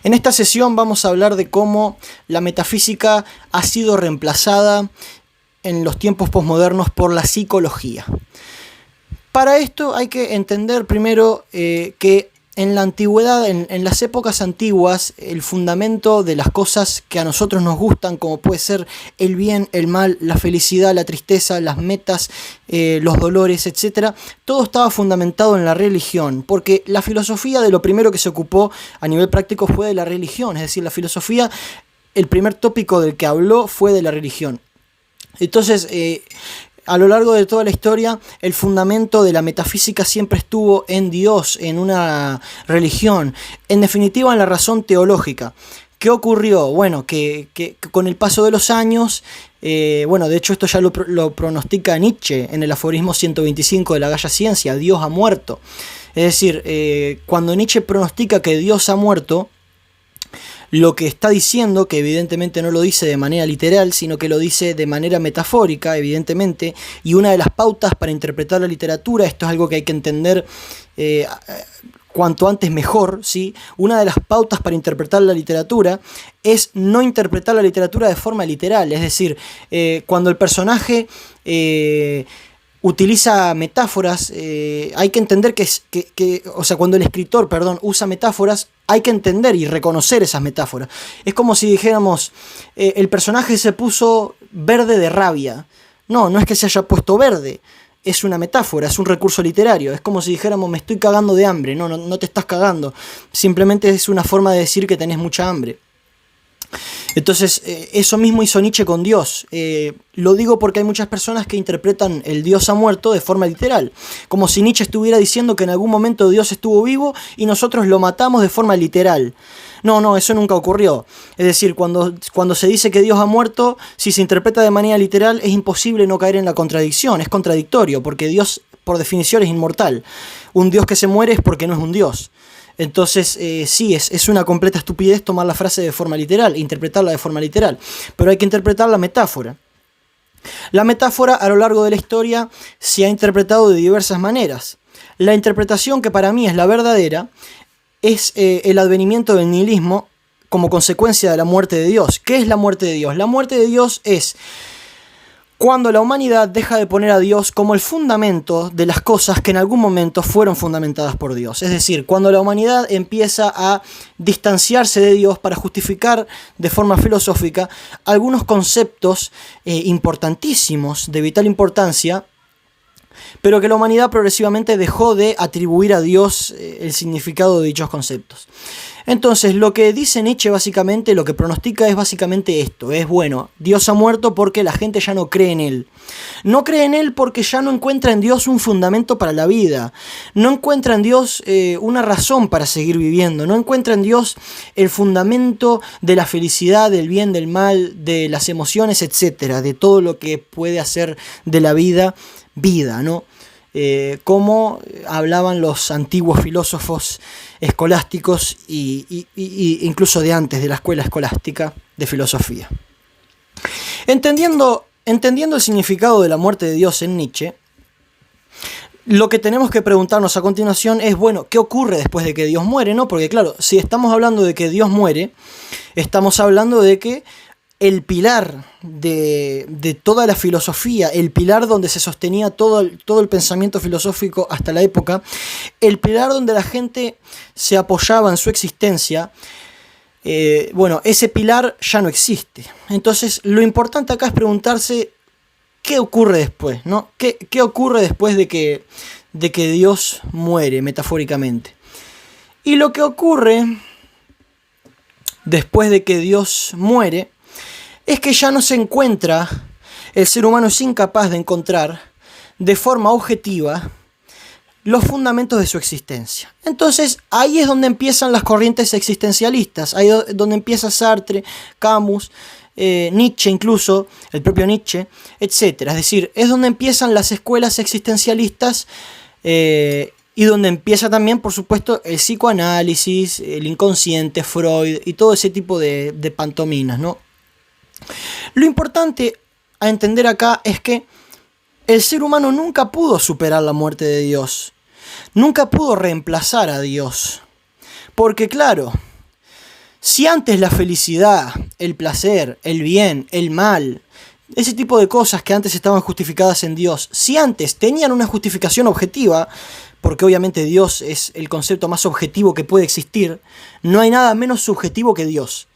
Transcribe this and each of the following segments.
En esta sesión vamos a hablar de cómo la metafísica ha sido reemplazada en los tiempos posmodernos por la psicología. Para esto hay que entender primero que en la antigüedad, en las épocas antiguas, el fundamento de las cosas que a nosotros nos gustan, como puede ser el bien, el mal, la felicidad, la tristeza, las metas, los dolores, etc., todo estaba fundamentado en la religión, porque la filosofía de lo primero que se ocupó a nivel práctico fue de la religión, es decir, la filosofía, el primer tópico del que habló fue de la religión. Entonces, a lo largo de toda la historia, el fundamento de la metafísica siempre estuvo en Dios, en una religión, en definitiva en la razón teológica. ¿Qué ocurrió? Bueno, que con el paso de los años, de hecho esto ya lo pronostica Nietzsche en el aforismo 125 de la Gaia Ciencia, Dios ha muerto. Es decir, cuando Nietzsche pronostica que Dios ha muerto, lo que está diciendo, que evidentemente no lo dice de manera literal, sino que lo dice de manera metafórica, evidentemente, y una de las pautas para interpretar la literatura, esto es algo que hay que entender cuanto antes mejor, ¿sí? Una de las pautas para interpretar la literatura es no interpretar la literatura de forma literal, es decir, cuando el personaje utiliza metáforas, hay que entender cuando el escritor, usa metáforas, hay que entender y reconocer esas metáforas. Es como si dijéramos, el personaje se puso verde de rabia. No es que se haya puesto verde, es una metáfora, es un recurso literario. Es como si dijéramos, me estoy cagando de hambre. No te estás cagando, simplemente es una forma de decir que tenés mucha hambre. Entonces, eso mismo hizo Nietzsche con Dios. Lo digo porque hay muchas personas que interpretan el Dios ha muerto de forma literal, como si Nietzsche estuviera diciendo que en algún momento Dios estuvo vivo y nosotros lo matamos de forma literal. No, eso nunca ocurrió. Es decir, cuando se dice que Dios ha muerto, si se interpreta de manera literal, es imposible no caer en la contradicción, es contradictorio, porque Dios, por definición, es inmortal. Un Dios que se muere es porque no es un Dios. Entonces, sí, es una completa estupidez tomar la frase de forma literal, interpretarla de forma literal, pero hay que interpretar la metáfora. La metáfora a lo largo de la historia se ha interpretado de diversas maneras. La interpretación que para mí es la verdadera es el advenimiento del nihilismo como consecuencia de la muerte de Dios. ¿Qué es la muerte de Dios? La muerte de Dios es cuando la humanidad deja de poner a Dios como el fundamento de las cosas que en algún momento fueron fundamentadas por Dios. Es decir, cuando la humanidad empieza a distanciarse de Dios para justificar de forma filosófica algunos conceptos importantísimos, de vital importancia, pero que la humanidad progresivamente dejó de atribuir a Dios el significado de dichos conceptos. Entonces, lo que dice Nietzsche básicamente, lo que pronostica es básicamente esto, es bueno, Dios ha muerto porque la gente ya no cree en Él. No cree en Él porque ya no encuentra en Dios un fundamento para la vida, no encuentra en Dios una razón para seguir viviendo, no encuentra en Dios el fundamento de la felicidad, del bien, del mal, de las emociones, etcétera, de todo lo que puede hacer de la vida, ¿no? Como hablaban los antiguos filósofos escolásticos y incluso de antes de la escuela escolástica de filosofía. Entendiendo el significado de la muerte de Dios en Nietzsche, lo que tenemos que preguntarnos a continuación es, bueno, ¿qué ocurre después de que Dios muere? ¿No? Porque claro, si estamos hablando de que Dios muere, estamos hablando de que el pilar de toda la filosofía, el pilar donde se sostenía todo el pensamiento filosófico hasta la época, el pilar donde la gente se apoyaba en su existencia, ese pilar ya no existe. Entonces, lo importante acá es preguntarse qué ocurre después, ¿no? ¿Qué ocurre después de que Dios muere, metafóricamente? Y lo que ocurre después de que Dios muere es que ya no se encuentra, el ser humano es incapaz de encontrar de forma objetiva los fundamentos de su existencia. Entonces ahí es donde empiezan las corrientes existencialistas, ahí es donde empieza Sartre, Camus, Nietzsche incluso, el propio Nietzsche, etc. Es decir, es donde empiezan las escuelas existencialistas y donde empieza también, por supuesto, el psicoanálisis, el inconsciente, Freud y todo ese tipo de pantominas, ¿no? Lo importante a entender acá es que el ser humano nunca pudo superar la muerte de Dios, nunca pudo reemplazar a Dios, porque claro, Si antes la felicidad, el placer, el bien, el mal, ese tipo de cosas que antes estaban justificadas en Dios, si antes tenían una justificación objetiva, porque obviamente Dios es el concepto más objetivo que puede existir, no hay nada menos subjetivo que Dios.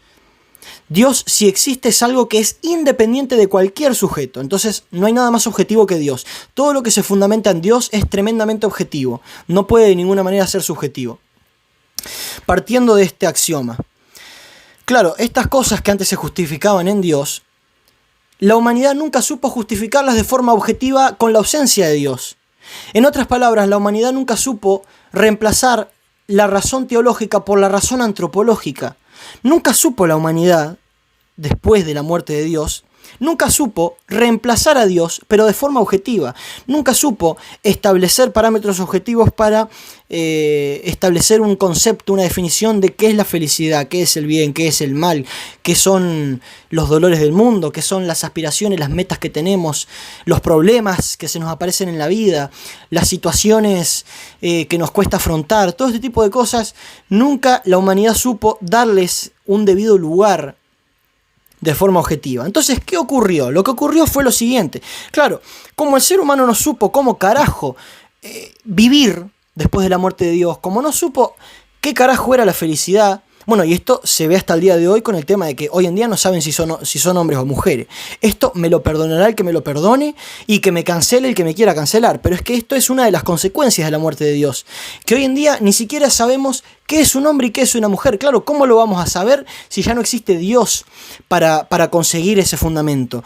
Dios, si existe, es algo que es independiente de cualquier sujeto. Entonces, no hay nada más objetivo que Dios. Todo lo que se fundamenta en Dios es tremendamente objetivo. No puede de ninguna manera ser subjetivo. Partiendo de este axioma. Claro, estas cosas que antes se justificaban en Dios, la humanidad nunca supo justificarlas de forma objetiva con la ausencia de Dios. En otras palabras, la humanidad nunca supo reemplazar la razón teológica por la razón antropológica. Nunca supo la humanidad, después de la muerte de Dios, nunca supo reemplazar a Dios, pero de forma objetiva. Nunca supo establecer parámetros objetivos para establecer un concepto, una definición de qué es la felicidad, qué es el bien, qué es el mal, qué son los dolores del mundo, qué son las aspiraciones, las metas que tenemos, los problemas que se nos aparecen en la vida, las situaciones que nos cuesta afrontar, todo este tipo de cosas. Nunca la humanidad supo darles un debido lugar de forma objetiva. Entonces, ¿qué ocurrió? Lo que ocurrió fue lo siguiente. Claro, como el ser humano no supo cómo carajo vivir después de la muerte de Dios, como no supo qué carajo era la felicidad, bueno, y esto se ve hasta el día de hoy con el tema de que hoy en día no saben si son hombres o mujeres. Esto me lo perdonará el que me lo perdone y que me cancele el que me quiera cancelar. Pero es que esto es una de las consecuencias de la muerte de Dios. Que hoy en día ni siquiera sabemos qué es un hombre y qué es una mujer. Claro, ¿cómo lo vamos a saber si ya no existe Dios para conseguir ese fundamento?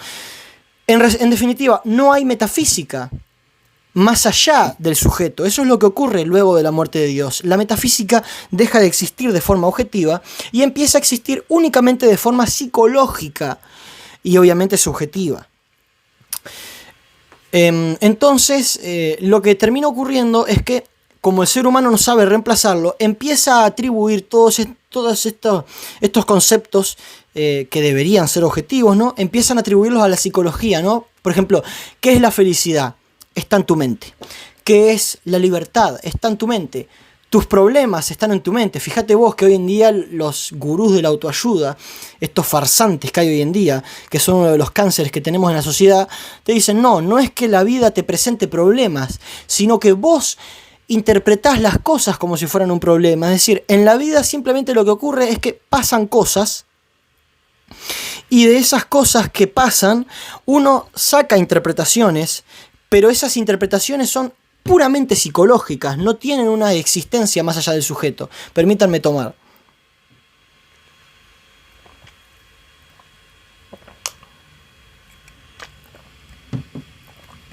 En definitiva, no hay metafísica más allá del sujeto. Eso es lo que ocurre luego de la muerte de Dios. La metafísica deja de existir de forma objetiva y empieza a existir únicamente de forma psicológica y obviamente subjetiva. Entonces, lo que termina ocurriendo es que, como el ser humano no sabe reemplazarlo, empieza a atribuir todos estos conceptos que deberían ser objetivos, ¿no? Empiezan a atribuirlos a la psicología, ¿no? Por ejemplo, ¿qué es la felicidad? Está en tu mente. ¿Qué es la libertad? Está en tu mente. Tus problemas están en tu mente. Fíjate vos que hoy en día los gurús de la autoayuda, estos farsantes que hay hoy en día, que son uno de los cánceres que tenemos en la sociedad, te dicen, no es que la vida te presente problemas, sino que vos interpretás las cosas como si fueran un problema. Es decir, en la vida simplemente lo que ocurre es que pasan cosas, y de esas cosas que pasan, uno saca interpretaciones, pero esas interpretaciones son puramente psicológicas, no tienen una existencia más allá del sujeto. Permítanme tomar.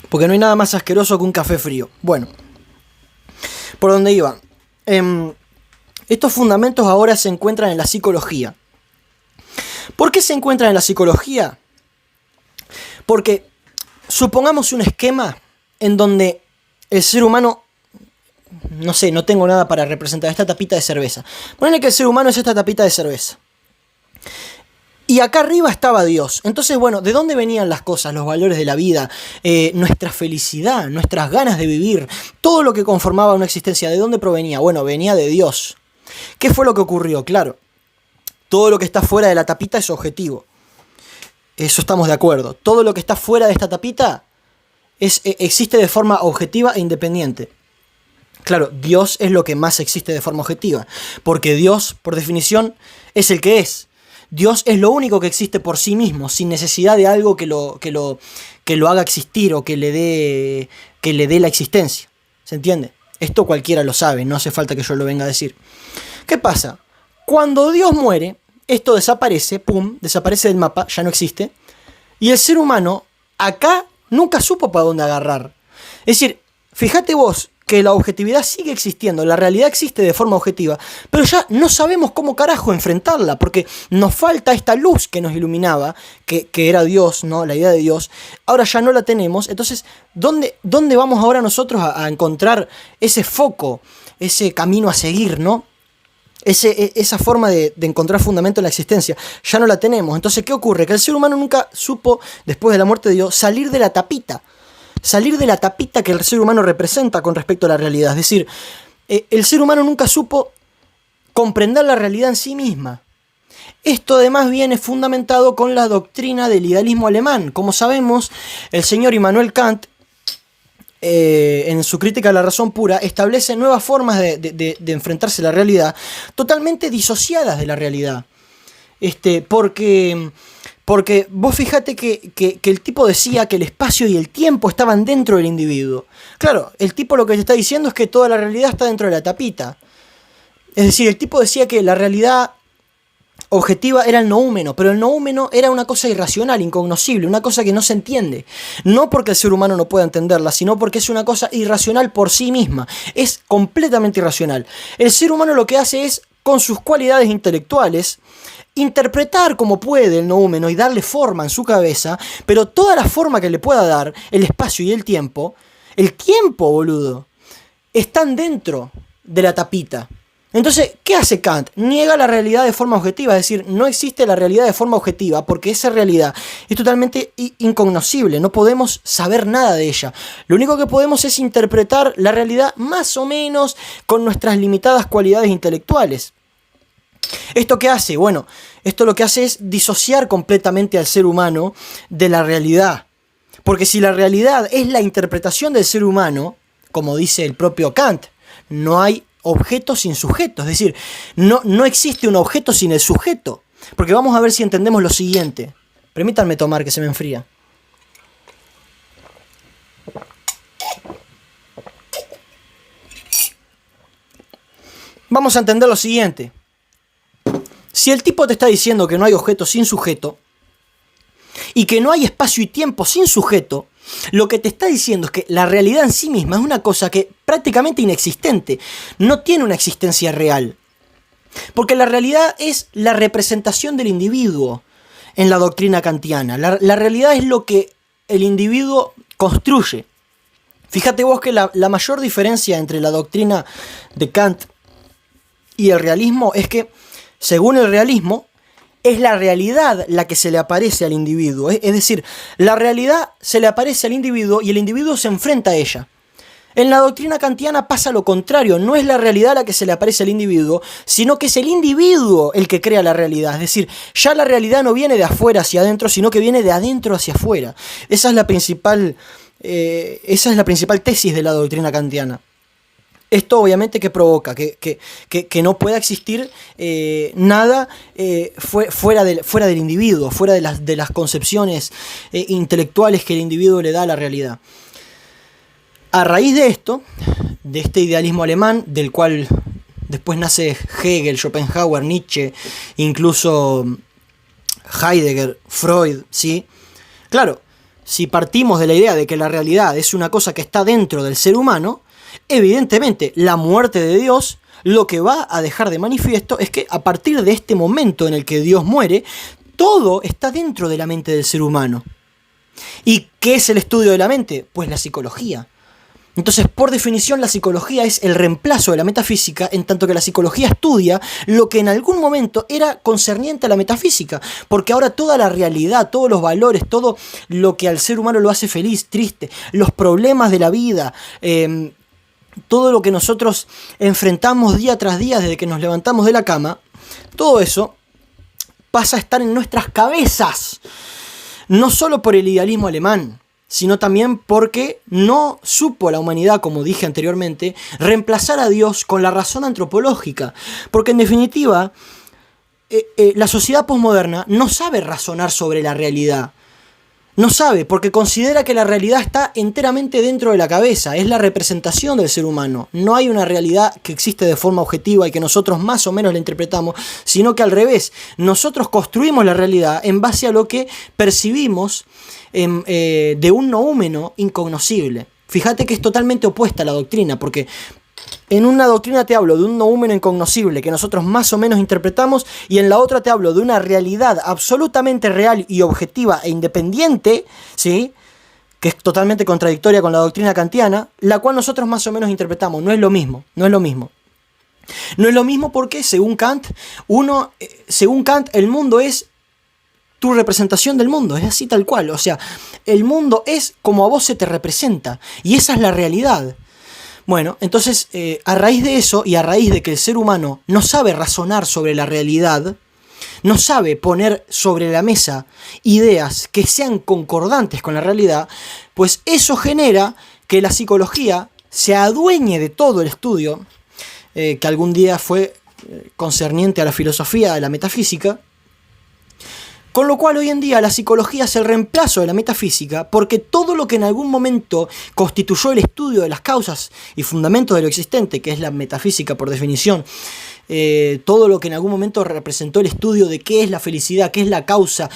Porque no hay nada más asqueroso que un café frío. Bueno, ¿por dónde iba? Estos fundamentos ahora se encuentran en la psicología. ¿Por qué se encuentran en la psicología? Porque supongamos un esquema en donde el ser humano, no sé, no tengo nada para representar esta tapita de cerveza. Ponele que el ser humano es esta tapita de cerveza. Y acá arriba estaba Dios. Entonces, bueno, ¿de dónde venían las cosas, los valores de la vida, nuestra felicidad, nuestras ganas de vivir, todo lo que conformaba una existencia? ¿De dónde provenía? Bueno, venía de Dios. ¿Qué fue lo que ocurrió? Claro, todo lo que está fuera de la tapita es objetivo. Eso estamos de acuerdo. Todo lo que está fuera de esta tapita existe de forma objetiva e independiente. Claro, Dios es lo que más existe de forma objetiva, porque Dios, por definición, es el que es. Dios es lo único que existe por sí mismo, sin necesidad de algo que lo haga existir o que le dé la existencia. ¿Se entiende? Esto cualquiera lo sabe, no hace falta que yo lo venga a decir. ¿Qué pasa? Cuando Dios muere, esto desaparece, pum, desaparece del mapa, ya no existe. Y el ser humano acá nunca supo para dónde agarrar. Es decir, fíjate vos que la objetividad sigue existiendo, la realidad existe de forma objetiva, pero ya no sabemos cómo carajo enfrentarla, porque nos falta esta luz que nos iluminaba, que era Dios, ¿no? La idea de Dios. Ahora ya no la tenemos. Entonces, ¿dónde vamos ahora nosotros a encontrar ese foco, ese camino a seguir, ¿no? Esa forma de encontrar fundamento en la existencia, ya no la tenemos. Entonces, ¿qué ocurre? Que el ser humano nunca supo, después de la muerte de Dios, salir de la tapita que el ser humano representa con respecto a la realidad. Es decir, el ser humano nunca supo comprender la realidad en sí misma. Esto además viene fundamentado con la doctrina del idealismo alemán. Como sabemos, el señor Immanuel Kant, en su crítica a la razón pura, establece nuevas formas de enfrentarse a la realidad, totalmente disociadas de la realidad. Porque vos fijate que el tipo decía que el espacio y el tiempo estaban dentro del individuo. Claro, el tipo lo que te está diciendo es que toda la realidad está dentro de la tapita. Es decir, el tipo decía que la realidad objetiva era el noúmeno, pero el noúmeno era una cosa irracional, incognoscible, una cosa que no se entiende. No porque el ser humano no pueda entenderla, sino porque es una cosa irracional por sí misma. Es completamente irracional. El ser humano lo que hace es, con sus cualidades intelectuales, interpretar como puede el noúmeno y darle forma en su cabeza, pero toda la forma que le pueda dar, el espacio y el tiempo, boludo, están dentro de la tapita. Entonces, ¿qué hace Kant? Niega la realidad de forma objetiva, es decir, no existe la realidad de forma objetiva, porque esa realidad es totalmente incognoscible, no podemos saber nada de ella. Lo único que podemos es interpretar la realidad más o menos con nuestras limitadas cualidades intelectuales. ¿Esto qué hace? Bueno, esto lo que hace es disociar completamente al ser humano de la realidad. Porque si la realidad es la interpretación del ser humano, como dice el propio Kant, no hay objeto sin sujeto. Es decir, no existe un objeto sin el sujeto. Porque vamos a ver si entendemos lo siguiente. Permítanme tomar, que se me enfría. Vamos a entender lo siguiente. Si el tipo te está diciendo que no hay objeto sin sujeto y que no hay espacio y tiempo sin sujeto, lo que te está diciendo es que la realidad en sí misma es una cosa que prácticamente inexistente, no tiene una existencia real. Porque la realidad es la representación del individuo en la doctrina kantiana. La realidad es lo que el individuo construye. Fíjate vos que la mayor diferencia entre la doctrina de Kant y el realismo es que, según el realismo, es la realidad la que se le aparece al individuo. Es decir, la realidad se le aparece al individuo y el individuo se enfrenta a ella. En la doctrina kantiana pasa lo contrario, no es la realidad la que se le aparece al individuo, sino que es el individuo el que crea la realidad. Es decir, ya la realidad no viene de afuera hacia adentro, sino que viene de adentro hacia afuera. Esa es la principal tesis de la doctrina kantiana. Esto obviamente que provoca que no pueda existir nada fuera del individuo, fuera de las concepciones intelectuales que el individuo le da a la realidad. A raíz de esto, de este idealismo alemán, del cual después nace Hegel, Schopenhauer, Nietzsche, incluso Heidegger, Freud, ¿sí? Claro, si partimos de la idea de que la realidad es una cosa que está dentro del ser humano, evidentemente la muerte de Dios lo que va a dejar de manifiesto es que a partir de este momento en el que Dios muere, todo está dentro de la mente del ser humano. ¿Y qué es el estudio de la mente? Pues la psicología. Entonces, por definición, la psicología es el reemplazo de la metafísica, en tanto que la psicología estudia lo que en algún momento era concerniente a la metafísica, porque ahora toda la realidad, todos los valores, todo lo que al ser humano lo hace feliz, triste, los problemas de la vida, todo lo que nosotros enfrentamos día tras día desde que nos levantamos de la cama, todo eso pasa a estar en nuestras cabezas, no solo por el idealismo alemán, sino también porque no supo la humanidad, como dije anteriormente, reemplazar a Dios con la razón antropológica. Porque en definitiva, la sociedad posmoderna no sabe razonar sobre la realidad. No sabe, porque considera que la realidad está enteramente dentro de la cabeza, es la representación del ser humano. No hay una realidad que existe de forma objetiva y que nosotros más o menos la interpretamos, sino que al revés, nosotros construimos la realidad en base a lo que percibimos de un noúmeno incognoscible. Fíjate que es totalmente opuesta a la doctrina, porque en una doctrina te hablo de un noúmeno incognoscible que nosotros más o menos interpretamos, y en la otra te hablo de una realidad absolutamente real y objetiva e independiente, ¿sí?, que es totalmente contradictoria con la doctrina kantiana, la cual nosotros más o menos interpretamos. No es lo mismo, no es lo mismo. No es lo mismo porque, según Kant, el mundo es tu representación del mundo, es así tal cual. O sea, el mundo es como a vos se te representa, y esa es la realidad. Bueno, entonces, a raíz de eso y a raíz de que el ser humano no sabe razonar sobre la realidad, no sabe poner sobre la mesa ideas que sean concordantes con la realidad, pues eso genera que la psicología se adueñe de todo el estudio, que algún día fue concerniente a la filosofía, a la metafísica, con lo cual hoy en día la psicología es el reemplazo de la metafísica, porque todo lo que en algún momento constituyó el estudio de las causas y fundamentos de lo existente, que es la metafísica por definición, todo lo que en algún momento representó el estudio de qué es la felicidad, qué es la causa,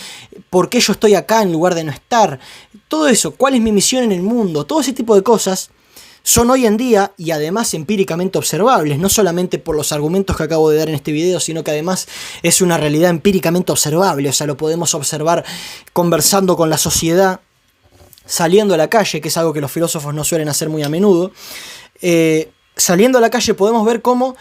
por qué yo estoy acá en lugar de no estar, todo eso, cuál es mi misión en el mundo, todo ese tipo de cosas son hoy en día y además empíricamente observables, no solamente por los argumentos que acabo de dar en este video, sino que además es una realidad empíricamente observable, o sea, lo podemos observar conversando con la sociedad, saliendo a la calle, que es algo que los filósofos no suelen hacer muy a menudo. Saliendo a la calle podemos ver cómo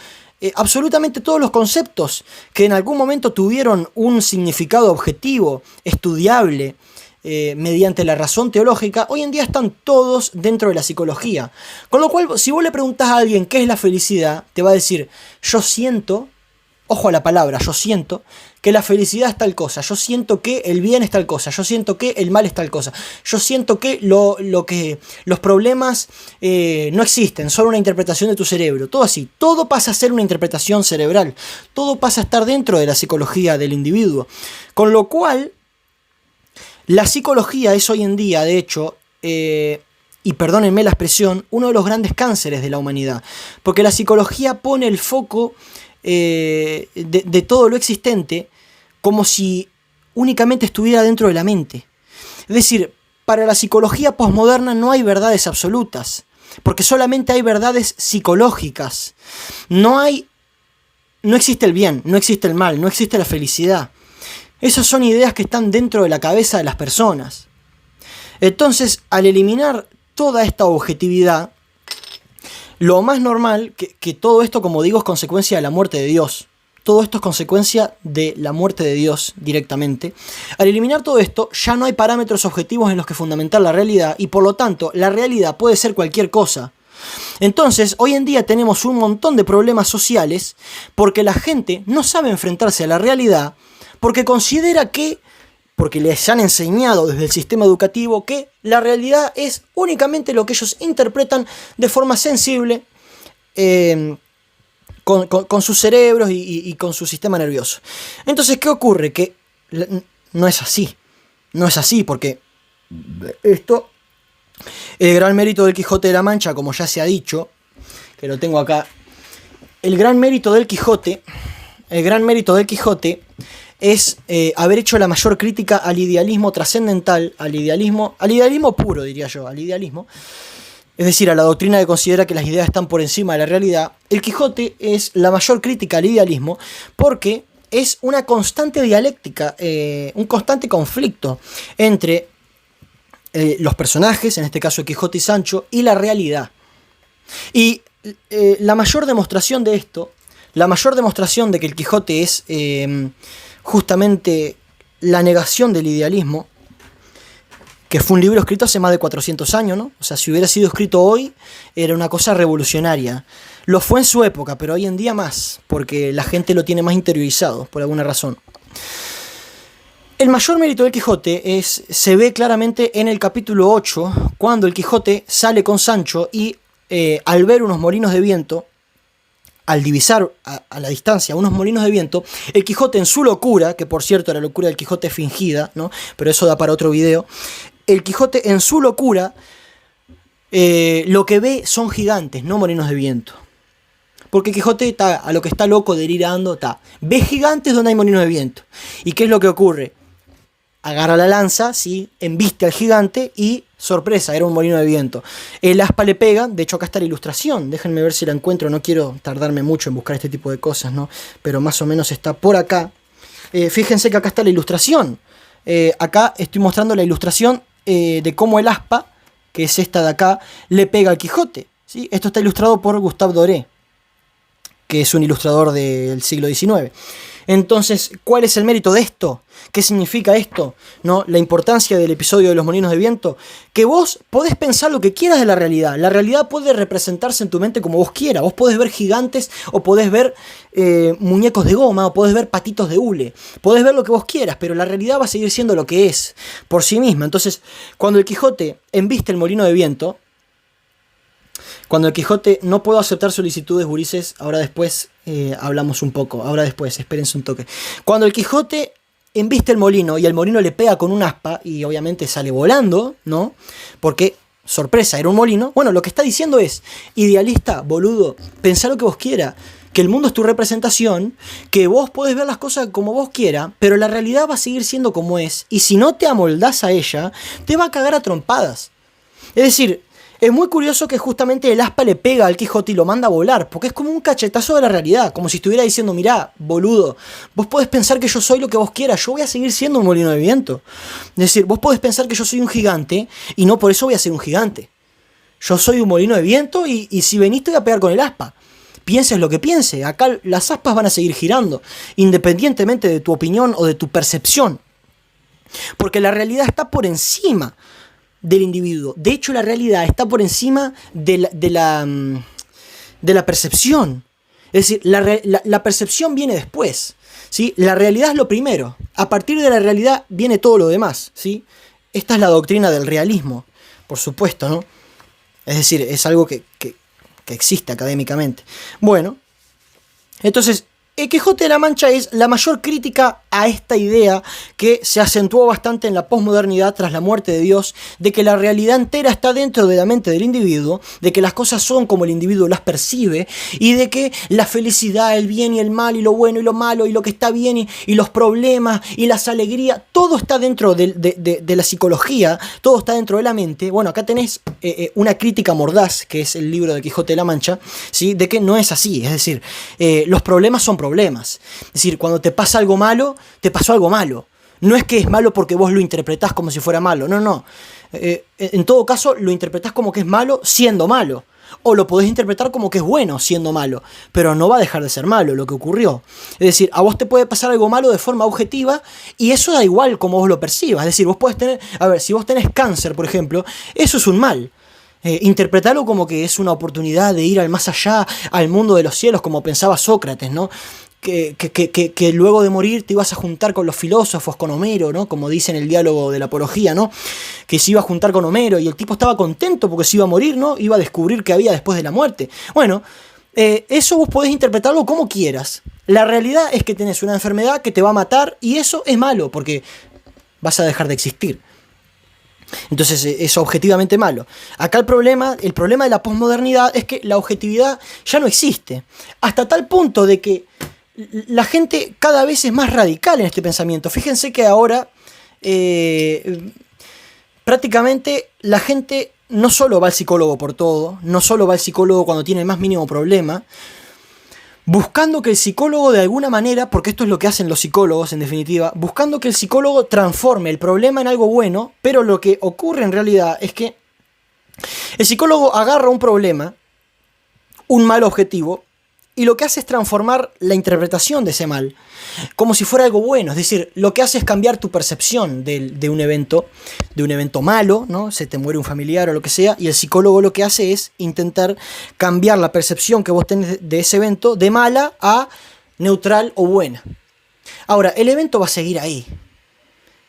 absolutamente todos los conceptos que en algún momento tuvieron un significado objetivo, estudiable, mediante la razón teológica, hoy en día están todos dentro de la psicología. Con lo cual, si vos le preguntás a alguien qué es la felicidad, te va a decir, yo siento, ojo a la palabra, yo siento que la felicidad es tal cosa, yo siento que el bien es tal cosa, yo siento que el mal es tal cosa, yo siento que los problemas no existen, son una interpretación de tu cerebro, todo así, todo pasa a ser una interpretación cerebral, todo pasa a estar dentro de la psicología del individuo. Con lo cual, la psicología es hoy en día, de hecho, y perdónenme la expresión, uno de los grandes cánceres de la humanidad. Porque la psicología pone el foco de todo lo existente como si únicamente estuviera dentro de la mente. Es decir, para la psicología posmoderna no hay verdades absolutas, porque solamente hay verdades psicológicas. No existe el bien, no existe el mal, no existe la felicidad. Esas son ideas que están dentro de la cabeza de las personas. Entonces, al eliminar toda esta objetividad, lo más normal, que todo esto, como digo, es consecuencia de la muerte de Dios. Todo esto es consecuencia de la muerte de Dios directamente. Al eliminar todo esto, ya no hay parámetros objetivos en los que fundamentar la realidad y por lo tanto, la realidad puede ser cualquier cosa. Entonces, hoy en día tenemos un montón de problemas sociales porque la gente no sabe enfrentarse a la realidad porque considera porque les han enseñado desde el sistema educativo que la realidad es únicamente lo que ellos interpretan de forma sensible con sus cerebros y con su sistema nervioso. Entonces, ¿qué ocurre? Que no es así. No es así porque esto, el gran mérito del Quijote de la Mancha, como ya se ha dicho, que lo tengo acá, el gran mérito del Quijote es haber hecho la mayor crítica al idealismo trascendental, al idealismo puro, diría yo, al idealismo, es decir, a la doctrina que considera que las ideas están por encima de la realidad. El Quijote es la mayor crítica al idealismo porque es una constante dialéctica, un constante conflicto entre los personajes, en este caso el Quijote y Sancho, y la realidad. Y la mayor demostración de esto, la mayor demostración de que el Quijote es justamente la negación del idealismo, que fue un libro escrito hace más de 400 años, ¿no? O sea, si hubiera sido escrito hoy, era una cosa revolucionaria. Lo fue en su época, pero hoy en día más, porque la gente lo tiene más interiorizado, por alguna razón. El mayor mérito del Quijote se ve claramente en el capítulo 8, cuando el Quijote sale con Sancho y al ver unos molinos de viento, al divisar a la distancia unos molinos de viento, el Quijote en su locura, que por cierto la locura del Quijote es fingida, ¿no? Pero eso da para otro video, el Quijote en su locura lo que ve son gigantes, no molinos de viento. Porque el Quijote a lo que está loco, delirando, ve gigantes donde hay molinos de viento. ¿Y qué es lo que ocurre? Agarra la lanza, ¿sí? Embiste al gigante y, sorpresa, era un molino de viento. El aspa le pega, de hecho acá está la ilustración, déjenme ver si la encuentro, no quiero tardarme mucho en buscar este tipo de cosas, ¿no? Pero más o menos está por acá. Fíjense que acá está la ilustración. Acá estoy mostrando la ilustración de cómo el aspa, que es esta de acá, le pega al Quijote, ¿sí? Esto está ilustrado por Gustave Doré, que es un ilustrador del siglo XIX. Entonces, ¿cuál es el mérito de esto? ¿Qué significa esto? ¿No? La importancia del episodio de los molinos de viento. Que vos podés pensar lo que quieras de la realidad. La realidad puede representarse en tu mente como vos quieras. Vos podés ver gigantes, o podés ver muñecos de goma, o podés ver patitos de hule. Podés ver lo que vos quieras, pero la realidad va a seguir siendo lo que es, por sí misma. Entonces, cuando el Quijote embiste el molino de viento, cuando el Quijote no puedo aceptar solicitudes, gurises, ahora después hablamos un poco, ahora después, espérense un toque. Cuando el Quijote embiste el molino y el molino le pega con un aspa y obviamente sale volando, ¿no? Porque, sorpresa, era un molino. Bueno, lo que está diciendo es, idealista, boludo, pensá lo que vos quieras, que el mundo es tu representación, que vos podés ver las cosas como vos quieras, pero la realidad va a seguir siendo como es, y si no te amoldás a ella, te va a cagar a trompadas. Es decir, es muy curioso que justamente el aspa le pega al Quijote y lo manda a volar, porque es como un cachetazo de la realidad, como si estuviera diciendo, mirá, boludo, vos podés pensar que yo soy lo que vos quieras, yo voy a seguir siendo un molino de viento. Es decir, vos podés pensar que yo soy un gigante, y no por eso voy a ser un gigante. Yo soy un molino de viento, y si venís te voy a pegar con el aspa. Pienses lo que pienses, acá las aspas van a seguir girando, independientemente de tu opinión o de tu percepción. Porque la realidad está por encima del individuo. De hecho, la realidad está por encima de la percepción. Es decir, la percepción viene después, ¿sí? La realidad es lo primero. A partir de la realidad viene todo lo demás, ¿sí? Esta es la doctrina del realismo, por supuesto, ¿no? Es decir, es algo que existe académicamente. Bueno, entonces, el Quijote de la Mancha es la mayor crítica a esta idea que se acentuó bastante en la posmodernidad tras la muerte de Dios, de que la realidad entera está dentro de la mente del individuo, de que las cosas son como el individuo las percibe, y de que la felicidad, el bien y el mal, y lo bueno y lo malo, y lo que está bien y los problemas, y las alegrías, todo está dentro de la psicología, todo está dentro de la mente. Bueno, acá tenés una crítica mordaz, que es el libro de Quijote de la Mancha, ¿sí? De que no es así, es decir, los problemas son problemas. Es decir, cuando te pasa algo malo, te pasó algo malo. No es que es malo porque vos lo interpretás como si fuera malo, no. En todo caso, lo interpretás como que es malo siendo malo. O lo podés interpretar como que es bueno siendo malo, pero no va a dejar de ser malo lo que ocurrió. Es decir, a vos te puede pasar algo malo de forma objetiva y eso da igual como vos lo percibas. Es decir, vos podés tener, a ver, si vos tenés cáncer, por ejemplo, eso es un mal. Interpretarlo como que es una oportunidad de ir al más allá, al mundo de los cielos, como pensaba Sócrates, ¿no? Que luego de morir te ibas a juntar con los filósofos, con Homero, ¿no? Como dice en el diálogo de la Apología, ¿no? Que se iba a juntar con Homero y el tipo estaba contento porque se iba a morir, ¿no? Iba a descubrir qué había después de la muerte. Bueno, eso vos podés interpretarlo como quieras. La realidad es que tenés una enfermedad que te va a matar y eso es malo porque vas a dejar de existir. Entonces es objetivamente malo. Acá el problema de la posmodernidad es que la objetividad ya no existe. Hasta tal punto de que la gente cada vez es más radical en este pensamiento. Fíjense que ahora prácticamente la gente no solo va al psicólogo por todo, no solo va al psicólogo cuando tiene el más mínimo problema, buscando que el psicólogo de alguna manera, porque esto es lo que hacen los psicólogos en definitiva, buscando que el psicólogo transforme el problema en algo bueno, pero lo que ocurre en realidad es que el psicólogo agarra un problema, un mal objetivo, y lo que hace es transformar la interpretación de ese mal, como si fuera algo bueno. Es decir, lo que hace es cambiar tu percepción de un evento malo, ¿no? Se te muere un familiar o lo que sea, y el psicólogo lo que hace es intentar cambiar la percepción que vos tenés de ese evento de mala a neutral o buena. Ahora, el evento va a seguir ahí.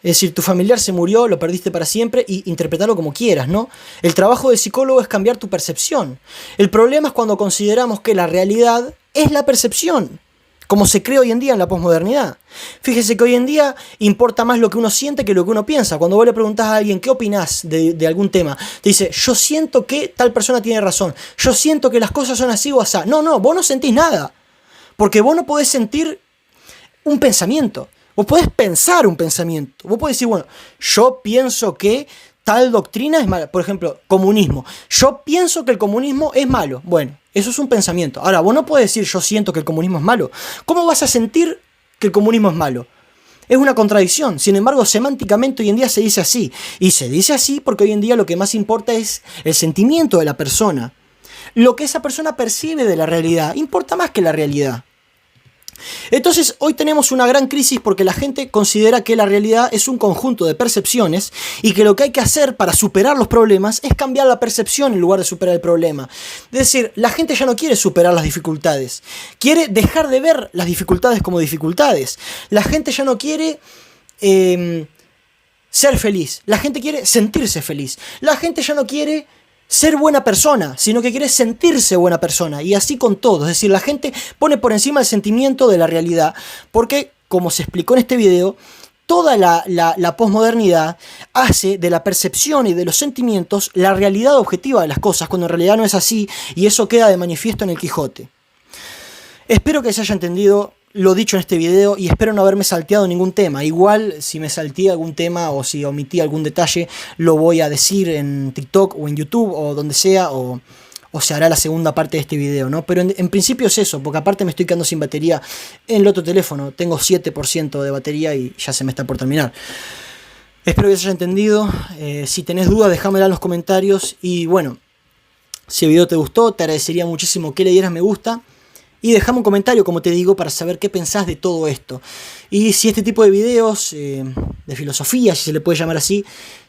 Es decir, tu familiar se murió, lo perdiste para siempre y interpretarlo como quieras, ¿no? El trabajo del psicólogo es cambiar tu percepción. El problema es cuando consideramos que la realidad es la percepción, como se cree hoy en día en la posmodernidad. Fíjese que hoy en día importa más lo que uno siente que lo que uno piensa. Cuando vos le preguntás a alguien qué opinás de algún tema, te dice, yo siento que tal persona tiene razón, yo siento que las cosas son así o asá. No, vos no sentís nada, porque vos no podés sentir un pensamiento. Vos podés pensar un pensamiento. Vos podés decir, bueno, yo pienso que tal doctrina es mala. Por ejemplo, comunismo. Yo pienso que el comunismo es malo. Bueno, eso es un pensamiento. Ahora, vos no podés decir, yo siento que el comunismo es malo. ¿Cómo vas a sentir que el comunismo es malo? Es una contradicción. Sin embargo, semánticamente hoy en día se dice así. Y se dice así porque hoy en día lo que más importa es el sentimiento de la persona. lo que esa persona percibe de la realidad importa más que la realidad. Entonces hoy tenemos una gran crisis porque la gente considera que la realidad es un conjunto de percepciones y que lo que hay que hacer para superar los problemas es cambiar la percepción en lugar de superar el problema. Es decir, la gente ya no quiere superar las dificultades, quiere dejar de ver las dificultades como dificultades. La gente ya no quiere ser feliz, la gente quiere sentirse feliz. La gente ya no quiere ser buena persona, sino que quiere sentirse buena persona, y así con todo. Es decir, la gente pone por encima el sentimiento de la realidad, porque, como se explicó en este video, toda la posmodernidad hace de la percepción y de los sentimientos la realidad objetiva de las cosas, cuando en realidad no es así, y eso queda de manifiesto en el Quijote. Espero que se haya entendido lo dicho en este video y espero no haberme salteado ningún tema. Igual, si me salteé algún tema o si omití algún detalle, lo voy a decir en TikTok o en YouTube o donde sea, o se hará la segunda parte de este video, ¿no? Pero en principio es eso, porque aparte me estoy quedando sin batería en el otro teléfono. Tengo 7% de batería y ya se me está por terminar. Espero que se haya entendido. Si tenés dudas, déjamela en los comentarios. Y bueno, si el video te gustó, te agradecería muchísimo que le dieras me gusta. Y dejame un comentario, como te digo, para saber qué pensás de todo esto. Y si este tipo de videos de filosofía, si se le puede llamar así,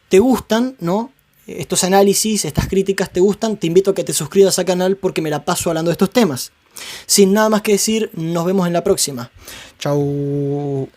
te gustan, ¿no? Estos análisis, estas críticas te gustan, te invito a que te suscribas al canal porque me la paso hablando de estos temas. Sin nada más que decir, nos vemos en la próxima. Chau.